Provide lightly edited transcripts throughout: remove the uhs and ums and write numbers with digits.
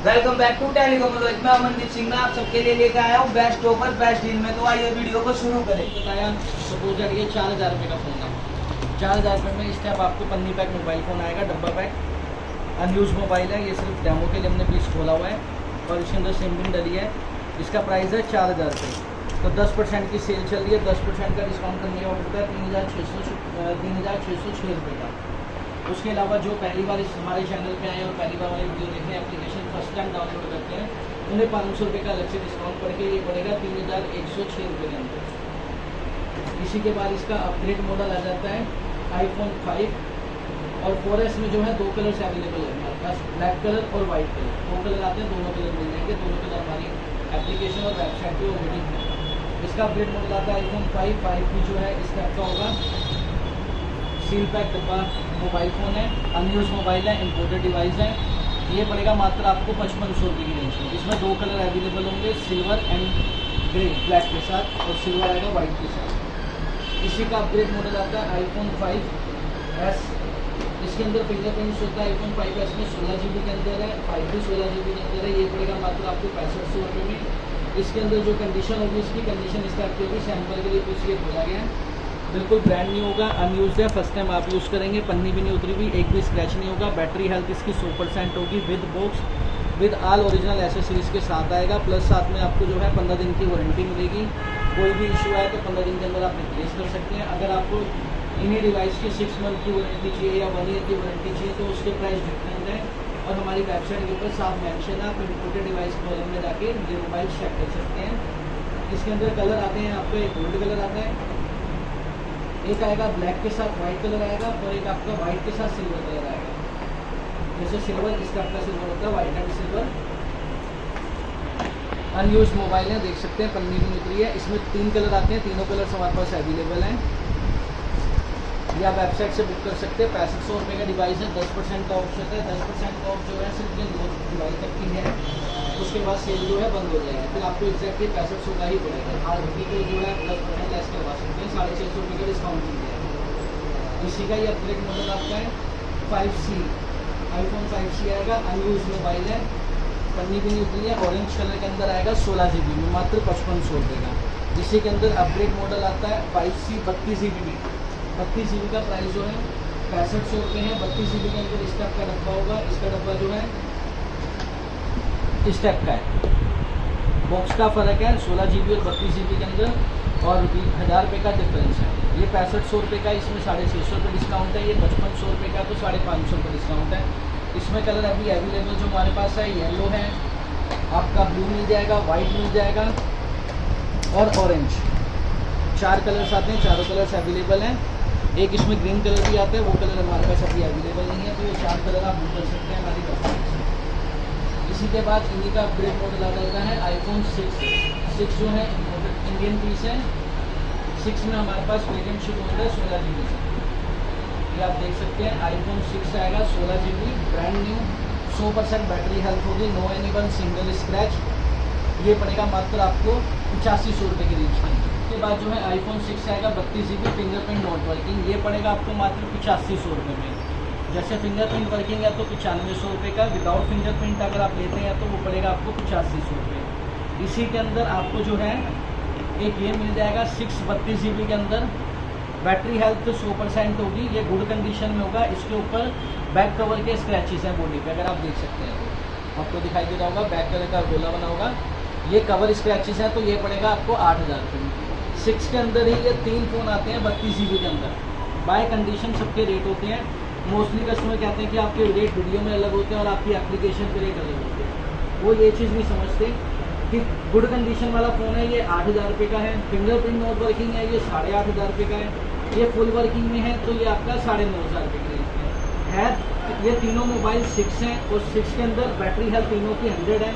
Welcome back to telecom. मैं अमनदीप सिंह में आप सबके लिए लेकर आया हूँ बेस्ट ऑफर बेस्ट डील में। तो आइए वीडियो को शुरू करें। बताया सपोज दैट ये 4000 रुपये का फ़ोन है। 4000 रुपये में इस टाइप आपको पन्नी पैक मोबाइल फ़ोन आएगा, डब्बा पैक। अनयूज मोबाइल है, ये सिर्फ डेमो के लिए हमने पीस खोला हुआ है और इसके अंदर सिम पिन डली है। इसका प्राइस है 4000 रुपये। तो 10% की सेल चल रही है, 10% का डिस्काउंट करने का पड़ता है 3606 रुपये का। उसके अलावा जो पहली बार इस हमारे चैनल पे आए और पहली बार हमारी वीडियो देखें, एप्लीकेशन फर्स्ट टाइम डाउनलोड करते हैं, उन्हें 500 रुपये का अलग से डिस्काउंट पड़ के ये पड़ेगा 3106 रुपये के अंदर। इसी के बाद इसका अपग्रेड मॉडल आ जाता है iPhone 5 और 4S में जो है दो कलर्स अवेलेबल है हमारे पास, ब्लैक कलर और वाइट कलर। दो कलर आते हैं, दोनों कलर मिल जाएंगे। दोनों कलर हमारी एप्लीकेशन और वेबसाइट पर ऑलरेडी है। इसका अपग्रेड मॉडल आता है iPhone 5 की जो है इस टाइप का होगा, सील पैक डब्बा मोबाइल फ़ोन है, अनयूज मोबाइल है, इम्पोर्टेड डिवाइस है। ये पड़ेगा मात्र आपको 5500 रुपये की रेंज में। इसमें दो कलर अवेलेबल होंगे, सिल्वर एंड ग्रे, ब्लैक के साथ, और सिल्वर आएगा वाइट के साथ। इसी का अपग्रेड मॉडल आता है iPhone 5S। इसके अंदर फिंगरप्रिंट्स होता है iPhone 5S में 16 GB के अंदर है, 5 भी 16 GB के अंदर है। ये पड़ेगा मात्र आपको 6500 रुपये में। इसके अंदर जो कंडीशन होगी, इसकी कंडीशन इस टाइप की होगी, सैम्पल के लिए कुछ ये खोला गया है, बिल्कुल ब्रांड न्यू होगा, अनयूज है, फर्स्ट टाइम आप यूज़ करेंगे। पन्नी भी नहीं उतरी हुई, एक भी स्क्रैच नहीं होगा। बैटरी हेल्थ इसकी 100% होगी, with box, with all original accessories के साथ आएगा। प्लस साथ में आपको जो है 15 दिन की वारंटी मिलेगी। कोई भी इशू आए तो 15 दिन के अंदर आप रिप्लेस कर सकते हैं। अगर आपको इन्हीं डिवाइस की 6 मंथ की वारंटी चाहिए या 1 ईयर की वारंटी चाहिए तो उसके प्राइस डिफरेंट है और हमारी वेबसाइट के ऊपर साफ मेंशन है। आप इम्पोर्टेड डिवाइस कॉलम में जाके ये मोबाइल चेक कर सकते हैं। इसके अंदर कलर आते हैं, आपको एक गोल्ड कलर आता है, एक आएगा ब्लैक के साथ वाइट कलर आएगा, और एक आपका वाइट के साथ सिल्वर कलर आएगा। जैसे सिल्वर इसका आपका सिल्वर होता है, white and silver. Unused mobile है, देख सकते हैं, पन्नी भी निकली है। इसमें 3 कलर आते हैं, तीनों कलर्स हमारे पास अवेलेबल हैं। या वेबसाइट से बुक कर सकते हैं। 6500 रुपये का डिवाइस है, 10% का ऑफ होता है। 10% का ऑफ जो है सिर्फ ये डिवाइस तक की है, उसके बाद सेल जो है बंद हो जाएगी। फिर आपको एग्जैक्टली 6500 का ही पड़ेगा। आरबी को जो है 10% लेस करवा सकते हैं, 650 रुपये का डिस्काउंट मिल जाएगा। इसी का ये अपग्रेड मॉडल आपका है 5C, iPhone 5C आएगा, अनयूज मोबाइल है, पन्नी भी नहीं उतरी है, ऑरेंज कलर के अंदर आएगा, 16 GB में, मात्र 5500 रुपये का। इसी के अंदर अपग्रेड मॉडल आता है 5C 32 GB में। 32 GB का प्राइस जो है 6500 रुपये है। 32 GB के अंदर इस टाइप का डब्बा होगा। इसका डब्बा जो है इस टाइप का है, बॉक्स का फ़र्क है 16 GB और 32 GB के अंदर, और 1000 रुपये का डिफरेंस है। ये 6500 रुपये का, इसमें 650 रुपये डिस्काउंट है। ये 5500 रुपये का, तो 550 रुपये डिस्काउंट है। इसमें कलर अभी अवेलेबल जो हमारे पास है, येलो है, आपका ब्लू मिल जाएगा, वाइट मिल जाएगा और ऑरेंज। 4 कलर्स आते हैं, चारों कलर्स अवेलेबल हैं। एक इसमें ग्रीन कलर भी आता है, वो कलर हमारे पास अभी अवेलेबल नहीं है। तो ये 4 कलर आप बुक कर सकते हैं हमारी वेबसाइट से। इसी के बाद इन्हीं का अपग्रेड मॉडल आ जाता है iPhone 6 जो है इंडियन पीस है। 6 में हमारे पास वेरिएंट शुरू होता है 16 GB से। ये आप देख सकते हैं, iPhone 6 आएगा 16 GB, brand new, 100% battery health होगी, नो एनीवन सिंगल स्क्रैच। ये पड़ेगा मात्र आपको 8500 रुपये की रेंज में। उसके बाद जो है iPhone 6 आएगा 32 GB, फिंगरप्रिंट नॉट वर्किंग। ये पड़ेगा आपको मात्र 8500 रुपये में। जैसे फिंगरप्रिंट वर्किंग है तो 9500 रुपये का, विदाउट फिंगरप्रिंट अगर आप लेते हैं तो वो पड़ेगा आपको 8500 रुपये। इसी के अंदर आपको जो है एक ये मिल जाएगा 6 32 GB के अंदर, बैटरी हेल्थ 100% होगी, ये गुड कंडीशन में होगा। इसके ऊपर बैक कवर के स्क्रैचेस हैं बॉडी पे, अगर आप देख सकते हैं तो आपको दिखाई दे रहा होगा, बैक कलर का गोला बना होगा, ये कवर स्क्रैचेस हैं। तो ये पड़ेगा आपको 8000 रुपये में। 6 के अंदर ही ये 3 फ़ोन आते हैं 32 GB के अंदर। बाय कंडीशन सबके रेट होते हैं। मोस्टली कस्टमर कहते हैं कि आपके रेट वीडियो में अलग होते हैं और आपकी एप्लीकेशन पे रेट अलग होते हैं। वो ये चीज़ नहीं समझते कि गुड कंडीशन वाला फ़ोन है, ये 8000 रुपये का है। फिंगरप्रिंट नॉट वर्किंग है, ये 8500 रुपये का है। ये फुल वर्किंग में है तो ये आपका 9500 रुपये की रेंज में है। ये तीनों मोबाइल 6 हैं और 6 के अंदर बैटरी हेल्थ तीनों की 100 है।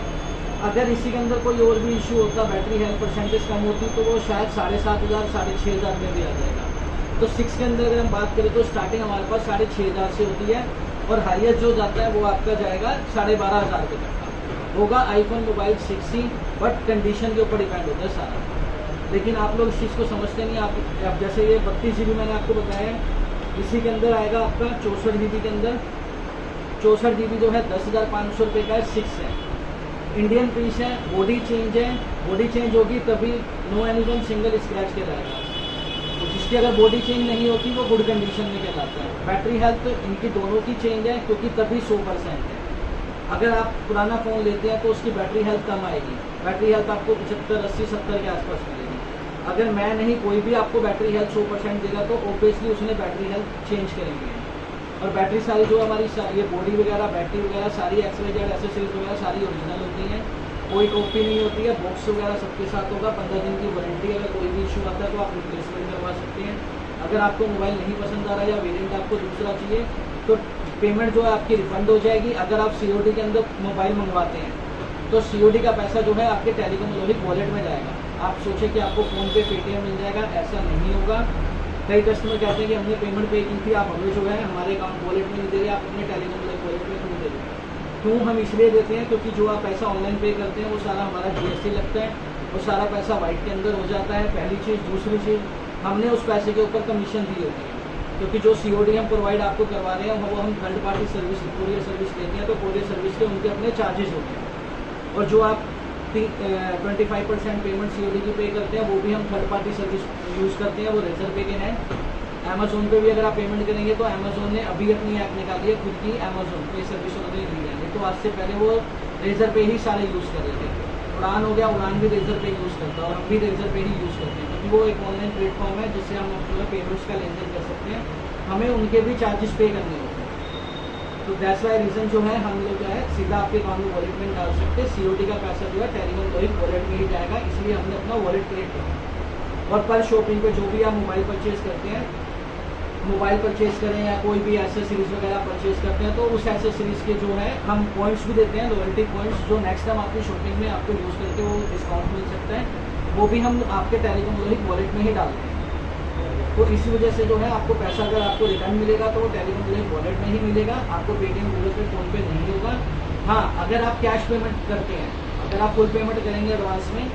अगर इसी के अंदर कोई और भी इशू होता, बैटरी हेल्थ परसेंटेज कम होती, तो वो शायद 7500 6500 में भी आ जाएगा। तो 6 के अंदर अगर हम बात करें तो स्टार्टिंग हमारे पास 6500 से होती है और हाईएस्ट जो जाता है वो आपका जाएगा 12500 रुपये तक का होगा। iPhone mobile 6C, but condition के ऊपर डिपेंड होता है सारा। लेकिन आप लोग इस चीज़ को समझते नहीं। आप जैसे ये 32 GB मैंने आपको बताया, इसी के अंदर आएगा आपका 64 GB के अंदर। 64 GB जो है 10,500 रुपये का है, 6 है। इंडियन पीस है, बॉडी चेंज है, बॉडी चेंज होगी तभी नो एनीवन सिंगल स्क्रैच कहलाएगा। तो जिसकी अगर बॉडी चेंज नहीं होती वो गुड कंडीशन में कहलाता है। बैटरी हेल्थ इनकी दोनों की चेंज है क्योंकि तभी 100% है। अगर आप पुराना फ़ोन लेते हैं तो उसकी बैटरी हेल्थ कम आएगी, बैटरी हेल्थ आपको 75, 80, 70 के आसपास मिलेगी। अगर मैं नहीं कोई भी आपको बैटरी हेल्थ 100% देगा तो ऑब्वियसली उसने बैटरी हेल्थ चेंज करेंगे। और बैटरी सारी जो हमारी ये बॉडी वगैरह, बैटरी वगैरह सारी XYZ एक्सेसरीज वगैरह सारी ओरिजिनल होती हैं, कोई कॉपी नहीं होती है। बॉक्स वगैरह सबके साथ होगा, 15 दिन की वारंटी। अगर कोई भी इशू आता है तो आप रिप्लेसमेंट करवा सकते हैं। अगर आपको मोबाइल नहीं पसंद आ रहा या वेरिएंट आपको दूसरा चाहिए तो पेमेंट जो है आपकी रिफंड हो जाएगी। अगर आप COD के अंदर मोबाइल मंगवाते हैं तो COD का पैसा जो है आपके टेलीकॉम लॉजिक वॉलेट में जाएगा। आप सोचें कि आपको फ़ोन पे पेटीएम मिल जाएगा, ऐसा नहीं होगा। कई कस्टमर कहते हैं कि हमने पेमेंट पे की थी, आप हमें जो है हमारे अकाउंट वॉलेट में नहीं दे रहे, आप अपने टेलीकॉम लॉजिक वॉलेट में क्यों दे रहे हैं? क्यों हम इसलिए देते हैं क्योंकि जो आप पैसा ऑनलाइन पे करते हैं वो सारा हमारा GST लगता है, वो सारा पैसा वाइट के अंदर हो जाता है, पहली चीज़। दूसरी चीज़, हमने उस पैसे के ऊपर कमीशन दी होती है क्योंकि जो COD हम प्रोवाइड आपको करवा रहे हैं वो हम third party service, courier service लेते हैं, तो कोरियर सर्विस के उनके अपने चार्जेस होते हैं। और जो आप 25% पेमेंट COD की पे करते हैं वो भी हम थर्ड पार्टी सर्विस यूज़ करते हैं, वो रेजर पे के हैं। अमेज़ोन पे भी अगर आप पेमेंट करेंगे तो अमेज़ोन ने अभी अपनी ऐप निकाली है खुद की, अमेज़ोन पे सर्विस उन्होंने दी है। नहीं तो आज से पहले वो रेजर पे ही सारे यूज़ कर रहे थे। उड़ान हो गया, उड़ान भी रेजर पे यूज़ करता है और हम भी रेजर पे ही यूज़ करते हैं क्योंकि वो एक ऑनलाइन प्लेटफॉर्म है जिससे हम अपना पेमेंट्स का लेन देन कर सकते हैं, हमें उनके भी चार्जेस पे करने होते हैं। तो दैट्स वाई रीज़न जो है हम लोग जो है सीधा आपके अकाउंट में वॉलेट में डाल सकते हैं। COD का पैसा जो है टेलीकॉम लॉजिक वॉलेट में ही जाएगा, इसलिए हमने अपना वॉलेट क्रिएट किया। और पर शॉपिंग पे जो भी आप मोबाइल परचेज़ करते हैं, मोबाइल परचेज़ करें या कोई भी एक्सेसरीज वगैरह परचेज़ करते हैं तो उस एक्सेसरीज़ के जो है हम पॉइंट्स भी देते हैं, लॉयल्टी पॉइंट्स, जो नेक्स्ट टाइम आपकी शॉपिंग में आपको यूज़ करके वो डिस्काउंट मिल सकता है, वो भी हम आपके टेलीकॉम लॉजिक वॉलेट में ही डालते हैं। तो इसी वजह से जो है आपको पैसा अगर आपको रिटर्न मिलेगा तो वो टेलीकॉम लॉजिक वॉलेट में ही मिलेगा, आपको पेटीएम, गूगल पे, फ़ोन पे नहीं होगा। हाँ, अगर आप कैश पेमेंट करते हैं, अगर आप फुल पेमेंट करेंगे एडवांस में,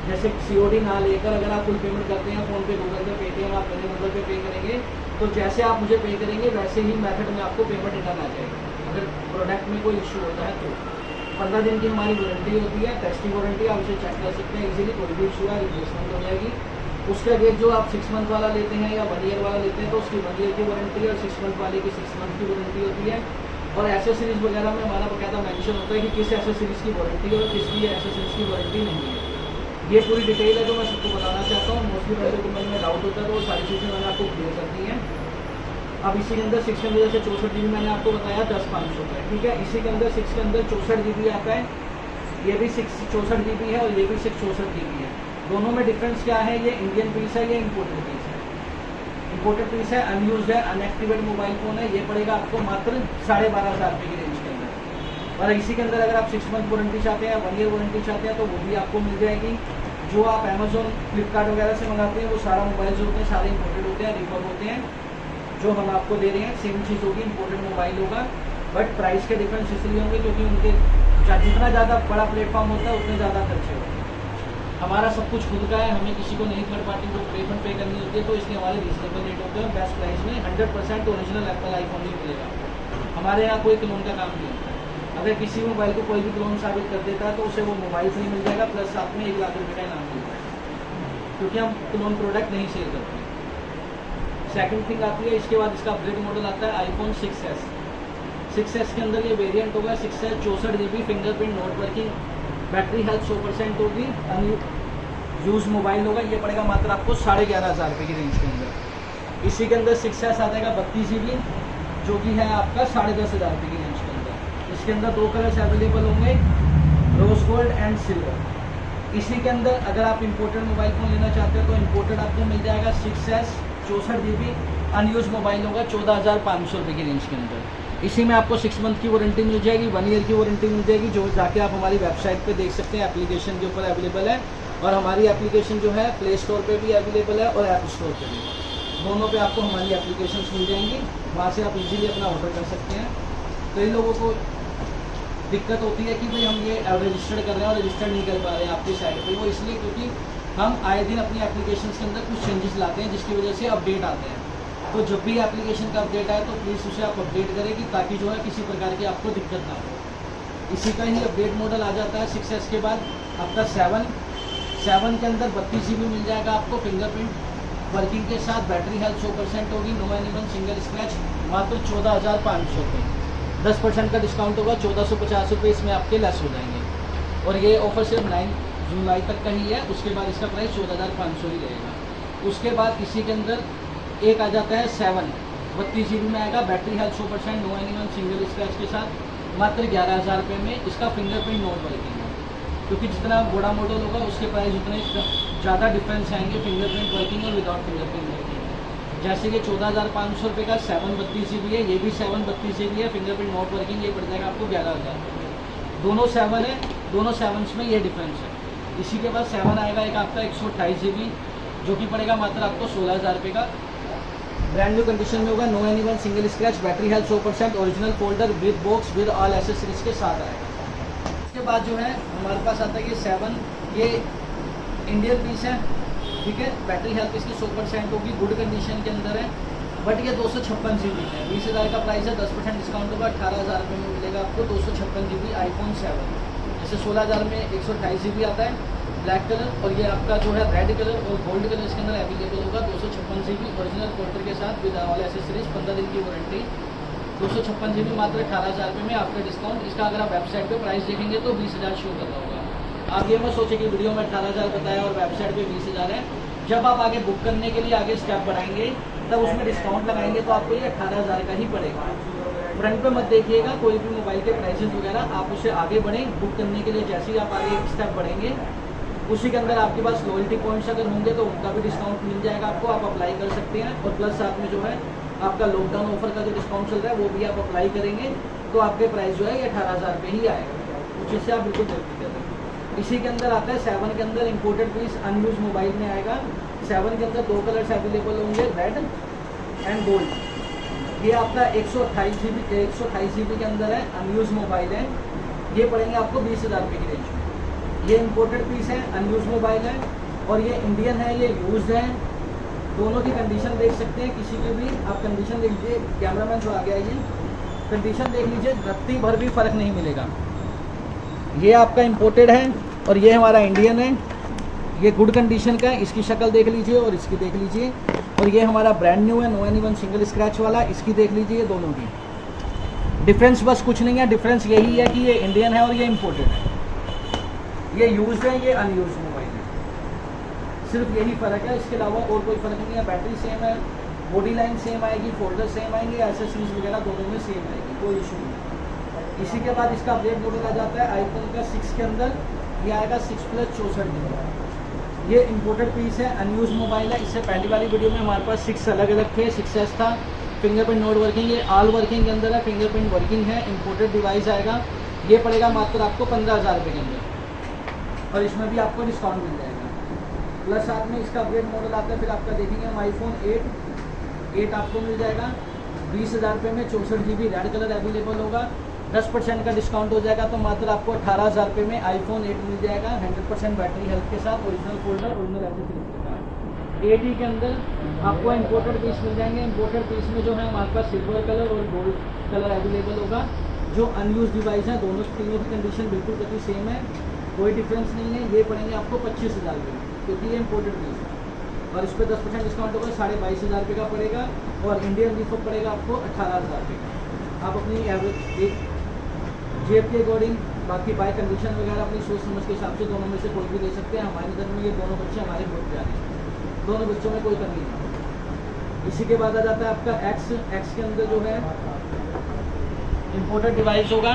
जैसे COD ना लेकर अगर आप फुल पेमेंट करते हैं फ़ोन पे, गूगल पे, पेटीएम, आप मेरे नंबर पे पे करेंगे तो जैसे आप मुझे पे करेंगे वैसे ही मेथड में आपको पेमेंट रिटर्न आ जाएगा। अगर प्रोडक्ट में कोई इशू होता है तो 15 दिन की हमारी वारंटी होती है, टेस्टिंग वारंटी, आप उसे चेक कर सकते हैं इजीली। कोई भी इशू है रिप्लेसमेंट हो जाएगी। उसके आगे जो आप 6 मंथ वाला लेते हैं या 1 ईयर वाला लेते हैं तो उसकी 1 ईयर की वारंटी और 6 मंथ वाले की 6 मंथ की वारंटी होती है। और एक्सेसरीज वगैरह में हमारा बाकायदा मेंशन होता है कि किस एक्सेसरीज की वारंटी और किसकी एक्सेसरीज की वारंटी नहीं है। ये पूरी डिटेल है जो मैं सबको बताना चाहता हूँ। मोस्टली बच्चों को मन में डाउट होता है तो वो सारी चीज़ें मैंने आपको क्लियर कर दी हैं। अब इसी के अंदर 6 के अंदर जैसे 64 GB मैंने आपको बताया 10,500 का है, ठीक है। इसी के अंदर 6 के अंदर 64 GB आता है, ये भी 64 GB है और ये भी 64 GB है। दोनों में डिफरेंस क्या है? ये इंडियन पीस है, ये इम्पोर्टेड पीस है। इम्पोर्टेड पीस है, अनयूज्ड है, अनएक्टिवेट मोबाइल फ़ोन है, ये पड़ेगा आपको मात्र 12,500 रुपये की रेंज के अंदर। और इसी के अंदर अगर आप 6 मंथ वारंटी चाहते हैं, 1 ईयर वारंटी चाहते हैं तो वो भी आपको मिल जाएगी। जो आप अमेज़ोन, फ्लिपकार्ट वगैरह से मंगाते हैं वो सारा मोबाइल जो होते हैं सारे इम्पोर्टेड होते हैं, रिफर्ब होते हैं। जो हम आपको दे रहे हैं सेम चीज़ होगी, इम्पोर्टेड मोबाइल होगा, बट प्राइस के डिफरेंस इसलिए होंगे क्योंकि उनके जितना ज़्यादा बड़ा प्लेटफॉर्म होता है उतने ज़्यादा खर्चे होते हैं। हमारा सब कुछ खुद का है, हमें किसी को नहीं थर्ड पार्टी को पेमेंट पे करनी होती है, तो इसलिए हमारे रीजनेबल रेट होते हैं। बेस्ट प्राइस में 100% ओरिजिनल एप्पल आईफोन ही मिलेगा। हमारे यहाँ कोई क्लोन का काम नहीं होता है। अगर किसी मोबाइल को कोई भी क्लोन साबित कर देता है तो उसे वो मोबाइल फ्री मिल जाएगा, प्लस साथ में 1 लाख रुपये का इनाम मिलता है, क्योंकि हम क्लोन प्रोडक्ट नहीं सेल करते हैं। सेकंड थिंग आती है, इसके बाद इसका अपग्रेड मॉडल आता है आईफोन 6s। 6s के अंदर ये वेरिएंट होगा 6s 64 GB fingerprint note working, battery health 100% होगी, यूज मोबाइल होगा। ये पड़ेगा मात्र आपको 11,500 रुपये की रेंज के अंदर। इसी के अंदर 6s आ जाएगा 32 GB, जो कि है आपका 10,500 रुपये की रेंज के अंदर। इसके अंदर 2 कलर्स अवेलेबल होंगे, रोज गोल्ड एंड सिल्वर। इसी के अंदर अगर आप इम्पोर्टेड मोबाइल फ़ोन लेना चाहते हो तो इम्पोर्टेड आपको मिल जाएगा 6s 64 GB, अनयूज मोबाइल होगा 14,500 रुपये की रेंज के अंदर। इसी में आपको 6 मंथ की वारंटी मिल जाएगी, 1 ईयर की वारंटी मिल जाएगी, जो जाके आप हमारी वेबसाइट पे देख सकते हैं, एप्लीकेशन के ऊपर अवेलेबल है। और हमारी एप्लीकेशन जो है प्ले स्टोर पे भी अवेलेबल है और ऐप स्टोर पे भी, दोनों पे आपको हमारी एप्लीकेशन मिल जाएंगी, वहाँ से आप इजीली अपना ऑर्डर कर सकते हैं। कई लोगों को दिक्कत होती है कि भाई हम ये रजिस्टर्ड कर रहे हैं और रजिस्टर नहीं कर पा रहे हैं आपकी साइट पे, वो इसलिए क्योंकि हम आए दिन अपनी एप्लीकेशन के अंदर कुछ चेंजेस लाते हैं जिसकी वजह से अपडेट आते हैं। तो जब भी एप्लीकेशन का अपडेट आए तो प्लीज़ उसे आप अपडेट करें कि ताकि जो है किसी प्रकार की आपको दिक्कत ना हो। इसी का ही अपडेट मॉडल आ जाता है 6S के बाद आपका 7 के अंदर 32 GB मिल जाएगा आपको फिंगरप्रिंट वर्किंग के साथ। बैटरी हेल्थ 100% होगी, नो एनिमल सिंगल स्क्रैच, मात्र 14,500 रुपये। 10% का डिस्काउंट होगा, 1450 रुपये इसमें आपके लेस हो जाएंगे। और ये ऑफर सिर्फ 9 जुलाई तक का ही है, उसके बाद इसका प्राइस 14,500 ही रहेगा। उसके बाद इसी के अंदर एक आ जाता है 7, 32 GB में आएगा, battery health 100%, no animal single scratch के साथ, मात्र 11,000 रुपये में। इसका फिंगरप्रिंट नॉट वर्किंग है, क्योंकि जितना बड़ा मॉडल होगा उसके प्राइस उतने ज़्यादा डिफरेंस आएंगे फिंगरप्रिंट वर्किंग और विदाउट फिंगरप्रिंट वर्किंग। जैसे कि 14,500 रुपये का 7 32 GB है, ये भी 7 32 GB है, फिंगरप्रिंट नॉट वर्किंग, ये पड़ जाएगा आपको 11,000। दोनों 7 है, दोनों 7s में ये डिफरेंस है। इसी के बाद 7 आएगा एक आपका 128 GB, जो कि पड़ेगा मात्र आपको 16,000 रुपये का। ब्रांड न्यू कंडीशन में होगा, no animal single scratch, battery health 100%, original folder with box with all accessories के साथ आएगा। इसके बाद जो है हमारे पास आता है कि 7, ये इंडियन पीस है, ठीक है। बैटरी हेल्थ इसकी 100% होगी, गुड कंडीशन के अंदर है, बट ये 256 GB है। 20,000 का प्राइस है, 10% डिस्काउंट होगा, 18,000 रुपये में मिलेगा आपको 256 GB iPhone 7। जैसे 16,000 में 128 GB आता है ब्लैक कलर, और ये आपका जो है रेड कलर और गोल्ड कलर इसके अंदर अवेलेबल होगा। 256 GB ओरिजिनल फोल्डर के साथ विद ऑल एसेसरीज, 15 दिन की वारंटी, 256 GB मात्र 18,000 रुपये में आफ्टर डिस्काउंट। इसका अगर आप वेबसाइट पे प्राइस देखेंगे तो 20,000 शो कर रहा होगा। आप ये मत सोचिए कि वीडियो में 18,000 बताया और वेबसाइट पे 20,000 है। जब आप आगे बुक करने के लिए आगे स्टेप बढ़ाएंगे तब उसमें डिस्काउंट लगाएंगे तो आपको ये 18,000 का ही पड़ेगा। फ्रंट पे मत देखिएगा कोई भी मोबाइल के प्राइसेस वगैरह, आप उससे आगे बढ़ें बुक करने के लिए। जैसे ही आप आगे एक स्टेप बढ़ेंगे उसी के अंदर आपके पास लॉयल्टी पॉइंट्स अगर होंगे तो उनका भी डिस्काउंट मिल जाएगा आपको, आप अप्लाई कर सकते हैं। और प्लस साथ में जो है आपका लॉकडाउन ऑफर का जो डिस्काउंट चल रहा है वो भी आप अप्लाई करेंगे तो आपके प्राइस जो है ये 18,000 रुपये ही आएगा, जिससे आप बिल्कुल बेनिफिट करेंगे। इसी के अंदर आता है 7 के अंदर इंपोर्टेड पीस अनयूज मोबाइल में आएगा। 7 के अंदर 2 कलर्स अवेलेबल होंगे, रेड एंड गोल्ड। ये आपका 128 GB के अंदर है, अनयूज मोबाइल है, ये पड़ेंगे आपको 20,000 रुपये की रेंज में। ये इंपोर्टेड पीस है, अनयूज मोबाइल है, और ये इंडियन है, ये यूज्ड है। दोनों की कंडीशन देख सकते हैं, किसी की भी आप कंडीशन देख लीजिए, कैमरामैन जो आ गया ये कंडीशन देख लीजिए, रत्ती भर भी फ़र्क नहीं मिलेगा। ये आपका इंपोर्टेड है और ये हमारा इंडियन है, ये गुड कंडीशन का है। इसकी शक्ल देख लीजिए और इसकी देख लीजिए। और ये हमारा ब्रांड न्यू है, नो एनिमल सिंगल स्क्रैच वाला, इसकी देख लीजिए। दोनों की डिफरेंस बस कुछ नहीं है, डिफरेंस यही है कि ये इंडियन है और ये इंपोर्टेड है, ये यूज्ड है, ये अनयूज्ड मोबाइल है, सिर्फ यही फ़र्क है। इसके अलावा और कोई फ़र्क नहीं है। बैटरी सेम है, बॉडी लाइन सेम आएगी, फोल्डर सेम आएंगे, एसेसरीज वगैरह दोनों में सेम आएगी, कोई इशू नहीं। इसी के बाद इसका अपडेट मॉडल आ जाता है आईफोन का 6 के अंदर, ये आएगा 6 प्लस 64 GB। ये इंपोर्टेड पीस है, अनयूज मोबाइल है। इससे पहली वाली वीडियो में हमारे पास 6 अलग अलग थे, 6S था, फिंगरप्रिंट नॉट वर्किंग, ये ऑल वर्किंग के अंदर है, फिंगरप्रिंट वर्किंग है, इंपोर्टेड डिवाइस आएगा। ये पड़ेगा मात्र आपको 15,000 रुपये के अंदर, और इसमें भी आपको डिस्काउंट मिल जाएगा। प्लस साथ में इसका अपडेट मॉडल आता है, फिर आपका देखेंगे हम आईफोन 8 आपको मिल जाएगा 20,000 रुपये में, 64 GB रेड कलर अवेलेबल होगा। 10% का डिस्काउंट हो जाएगा तो मात्र आपको 18,000 रुपये में आईफोन 8 मिल जाएगा, 100% बैटरी हेल्थ के साथ, ओरिजिनल फोल्डर, ओरिजिनल एसेसरीज के साथ। 80 के अंदर आपको इंपोर्टेड पीस मिल जाएंगे। इंपोर्टेड पीस में जो है हमारे पास सिल्वर कलर और गोल्ड कलर अवेलेबल होगा। जो अनयूज डिवाइस है दोनों तीनों की कंडीशन बिल्कुल कभी सेम है, कोई डिफरेंस नहीं है। ये पड़ेंगे आपको 25,000 रुपये में, क्योंकि ये इंपोर्टेड पीस है। और इस पर 10% डिस्काउंट होगा, 22,500 रुपये का पड़ेगा। और इंडियन रिफंड पड़ेगा आपको 18,000 रुपये का। आप अपनी एवरेज एक जेब के अकॉर्डिंग, बाकी बाय कंडीशन वगैरह अपनी सोच समझ के हिसाब से दोनों में से कोई भी ले सकते हैं। हमारी नज़र में ये दोनों बच्चे हमारे बहुत प्यारे हैं, दोनों बच्चों में कोई कमी नहीं। इसी के बाद आ जाता है आपका एक्स के अंदर जो है इंपोर्टेड डिवाइस होगा,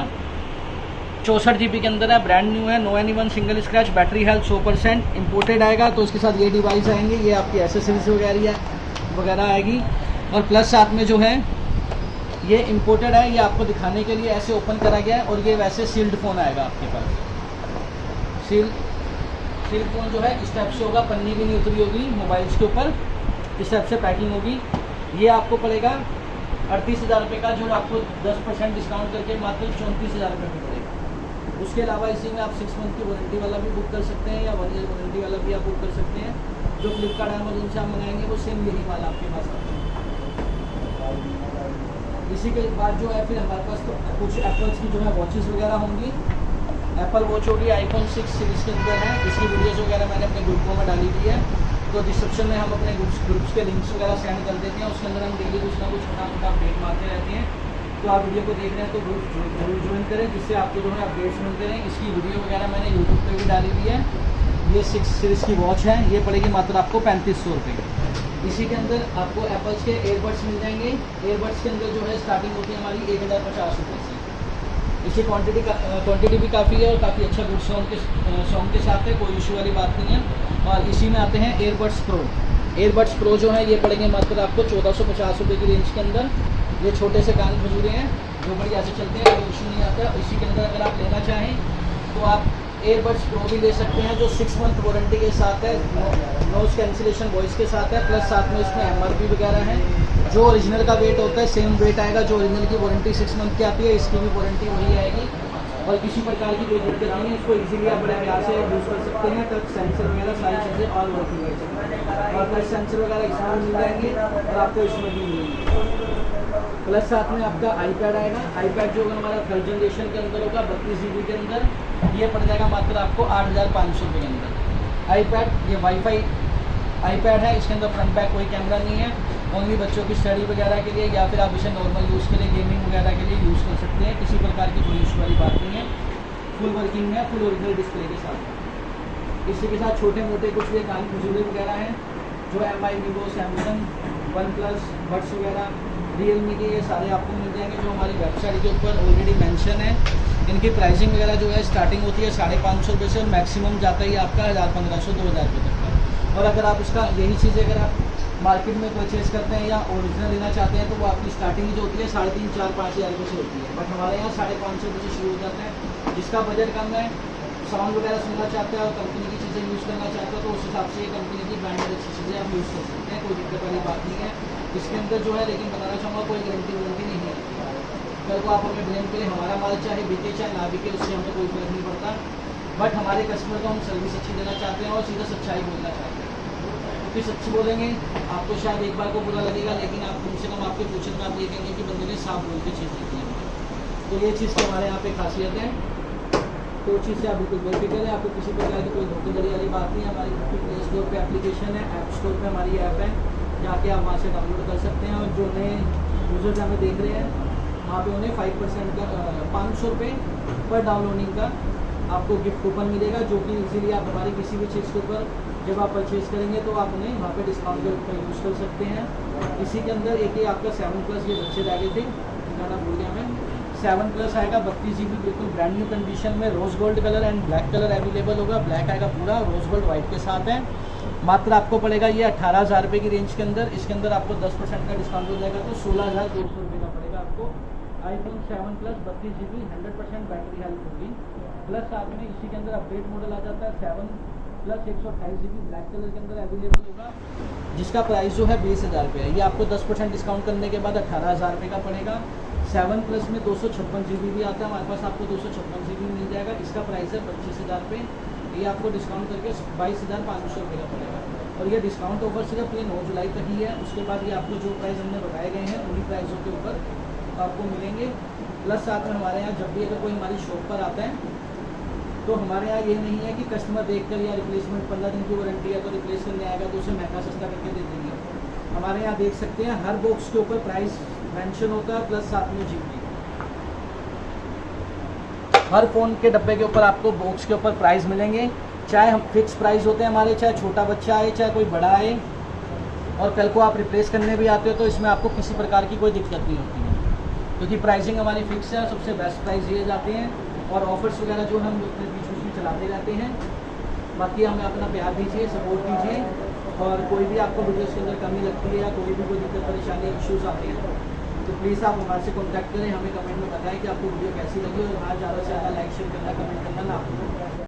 64 GB के अंदर है, ब्रांड न्यू है, no anyone single scratch, battery health 100% imported आएगा। तो इसके साथ ये डिवाइस आएंगे, ये आपकी एसेसरीज वगैरह आएगी। और प्लस साथ में जो है ये इंपोर्टेड है, ये आपको दिखाने के लिए ऐसे ओपन करा गया है। और ये वैसे सील्ड फ़ोन आएगा आपके पास, सील्ड फ़ोन जो है इस टाइप से होगा, पन्नी भी नहीं उतरी होगी मोबाइल्स के ऊपर, इस टाइप से पैकिंग होगी। ये आपको पड़ेगा 38,000 रुपये का, जो आपको 10% डिस्काउंट करके मात्र 34,000 रुपये में पड़ेगा। उसके अलावा इसी में आप 6 मंथ की वारंटी वाला भी बुक कर सकते हैं, या 1 ईयर वारंटी वाला भी आप बुक कर सकते हैं। जो फ्लिपकार्ट अमेजन से आप मंगाएंगे वो सेम यही माल आपके पास आता है। इसी के बाद जो है फिर हमारे पास तो कुछ एप्पल्स की जो है वॉचेस वगैरह होंगी। एप्पल वॉच होगी आईफोन 6 सीरीज़ के अंदर है। इसकी वीडियोज़ वगैरह मैंने अपने ग्रुपों में डाली दी है, तो डिस्क्रिप्शन में हम अपने ग्रुप्स के लिंक्स वगैरह सेंड कर देते हैं। उसके अंदर हम डेली कुछ ना कुछ छोटा मोटा अपडेट मारते रहते हैं। तो आप वीडियो को देख रहे हैं तो जरूर ज्वाइन करें, जिससे आपको जो है अपडेट्स मिलते रहें। इसकी वीडियो वगैरह मैंने यूट्यूब पे भी डाली हुई है। ये 6 सीरीज़ की वॉच है, ये पड़ेगी मात्र आपको 3500 रुपये। इसी के अंदर आपको एप्पल्स के एयरबड्स मिल जाएंगे। एयरबड्स के अंदर जो है स्टार्टिंग होती है हमारी 1050 रुपये से। इसकी क्वांटिटी भी काफ़ी है और काफ़ी अच्छा गुड साउंड के साथ है, कोई इशू वाली बात नहीं है। और इसी में आते हैं एयरबड्स प्रो। एयरबड्स प्रो जो है ये पड़ेंगे मात्र आपको 1450 रुपये की रेंज के अंदर। ये छोटे से कान खजूरे हैं जो बढ़िया से चलते हैं, कोई इशू नहीं आता। इसी के अंदर अगर आप लेना चाहें तो आप एयरबड्स प्रो भी ले सकते हैं, जो 6 मंथ वारंटी के साथ है, नॉइस कैंसिलेशन वॉइस के साथ है, प्लस साथ में इसमें MRP वगैरह है। जो ओरिजिनल का वेट होता है सेम वेट आएगा, जो ओरिजिनल की वारंटी 6 मंथ की आती है इसकी भी वारंटी वही आएगी। और किसी प्रकार की कोई दिक्कत नहीं है, इसको इजीली आप बड़े प्यार से यूज़ कर सकते हैं। टच सेंसर वगैरह सारी चीज़ें ऑल वर्किंग है, और टच सेंसर वगैरह इसमें मिल जाएंगे और आपको इसमें भी मिलेंगे। प्लस साथ में आपका आईपैड आएगा। आईपैड जो हमारा 3rd जनरेशन के अंदर होगा 32 GB के अंदर, ये पड़ जाएगा मात्र आपको 8500 रुपये के अंदर। आईपैड ये वाईफाई आईपैड है, इसके अंदर फ्रंट बैक कोई कैमरा नहीं है, ओनली बच्चों की स्टडी वगैरह के लिए या फिर आप इसे नॉर्मल यूज़ के लिए गेमिंग वगैरह के लिए यूज़ कर सकते हैं। किसी प्रकार की कोई इशू वाली बात नहीं है, फुल वर्किंग है, फुल ओरिजिनल डिस्प्ले के साथ। इसी के साथ छोटे मोटे कुछ ये कान खजूरे वगैरह हैं जो MI, Vivo, Samsung, OnePlus, buds वगैरह, Realme के, ये सारे आपको मिल जाएंगे जो हमारी वेबसाइट के ऊपर ऑलरेडी मेंशन है। इनकी प्राइसिंग वगैरह जो है स्टार्टिंग होती है 550 रुपये से और मैक्सिमम जाता है आपका 1500-2000 रुपये तक का। और अगर आप इसका यही चीज़ अगर आप मार्केट में परचेज़ करते हैं या ओरिजिनल लेना चाहते हैं तो वो आपकी स्टार्टिंग जो होती है 3,500, 4,000, 5,000 रुपये से होती है। बट हमारे यहाँ 550 रुपये से शुरू हो जाता है। जिसका बजट कम है, साउंड वगैरह सुनना चाहता है और कंपनी की चीज़ें यूज़ करना चाहता है तो उस हिसाब से ये कंपनी की ब्रांडेड अच्छी चीज़ें आप यूज़ कर सकते हैं, कोई दिक्कत वाली बात नहीं है इसके अंदर जो है। लेकिन बताना चाहूँगा कोई गारंटी वारंटी नहीं है। कल को आप हमें ब्लेम करें, हमारा माल चाहे बिके चाहे ना बिके उससे हमें कोई फर्क नहीं पड़ता। बट हमारे कस्टमर को हम सर्विस अच्छी देना चाहते हैं और सीधा सच्चाई बोलना चाहते हैं, क्योंकि सच्ची बोलेंगे आपको शायद एक बार को बुरा लगेगा, लेकिन आप कम से कम आपके फ्यूचर में आप देखेंगे कि बंदे ने साफ बोल के चीज़ दी है। तो ये चीज़ की हमारे यहाँ पे खासियत है, तो चीज़ से आप बिल्कुल बेफिक्र है, आपको किसी प्रकार की कोई धोखाधड़ी वाली बात नहीं है। हमारी प्ले स्टोर पर एप्लीकेशन है, ऐप स्टोर पर हमारी ऐप है, जाके आप वहाँ से डाउनलोड कर सकते हैं। और जो नए यूज़र्स हमें देख रहे हैं वहाँ पे उन्हें 5% का 500 रुपये पर डाउनलोडिंग का आपको गिफ्ट कूपन मिलेगा, जो कि इजीली आप हमारी किसी भी चीज़ के ऊपर जब आप परचेज़ करेंगे तो आप उन्हें वहाँ पे डिस्काउंट के ऊपर यूज़ कर सकते हैं। इसी के अंदर एक ही आपका 7+ ये बच्चे रह गए थे, गाना भूल गया मैं, 7+ आएगा 32 GB बिल्कुल ब्रांड न्यू कंडीशन में, rose gold colour and black colour available होगा। ब्लैक आएगा पूरा, रोज़ गोल्ड वाइट के साथ है। मात्र आपको पड़ेगा ये 18,000 रुपये की रेंज के अंदर। इसके अंदर आपको 10% का डिस्काउंट हो जाएगा तो 16,200 रुपये का पड़ेगा आपको। iPhone 7+ 32 GB 100% बैटरी हेल्थ होगी। प्लस साथ में इसी के अंदर अपडेट मॉडल आ जाता है 7+ 128 GB ब्लैक कलर के अंदर अवेलेबल होगा, जिसका प्राइस जो है 20,000 रुपये है। ये आपको 10% डिस्काउंट करने के बाद 18,000 रुपये का पड़ेगा। 7+ में 256 GB भी आता है हमारे पास, आपको 256 GB मिल जाएगा। इसका प्राइस है 25,000 रुपये। ये आपको डिस्काउंट करके 22,500 रुपये का पड़ेगा। और ये डिस्काउंट ऑफर सिर्फ ये 9 जुलाई तक ही है। उसके बाद ये आपको जो प्राइस हमने बताए गए हैं उन्हीं प्राइसों के ऊपर आपको मिलेंगे। प्लस साथ में हमारे यहाँ जब भी अगर कोई हमारी शॉप पर आता है तो हमारे यहाँ ये नहीं है कि कस्टमर देखकर या रिप्लेसमेंट 15 दिन की वारंटी है तो रिप्लेस करने आएगा तो उसे महंगा सस्ता करके दे देंगे। हमारे यहाँ देख सकते हैं हर बॉक्स के ऊपर प्राइस मेंशन होता है, प्लस साथ में जीपी। हर फ़ोन के डब्बे के ऊपर आपको बॉक्स के ऊपर प्राइस मिलेंगे, चाहे हम फिक्स प्राइस होते हैं हमारे, चाहे छोटा बच्चा आए चाहे कोई बड़ा आए। और कल को आप रिप्लेस करने भी आते हो तो इसमें आपको किसी प्रकार की कोई दिक्कत नहीं होती है, क्योंकि प्राइसिंग हमारी फिक्स है। सबसे बेस्ट प्राइस दिए जाते हैं और ऑफर्स वगैरह जो हम अपने बीच में चलाते रहते हैं। बाकी हमें अपना प्यार दीजिए, सपोर्ट कीजिए, और कोई भी आपको वीडियोस के अंदर कमी लगती है या कोई भी कोई दिक्कत परेशानी इश्यूज़ आते हैं तो प्लीज़ आप हमारे से कॉन्टैक्ट करें, हमें कमेंट में बताएं कि आपको वीडियो कैसी लगी। और हाँ, ज़्यादा से ज़्यादा लाइक शेयर करना, कमेंट करना ना भूलें।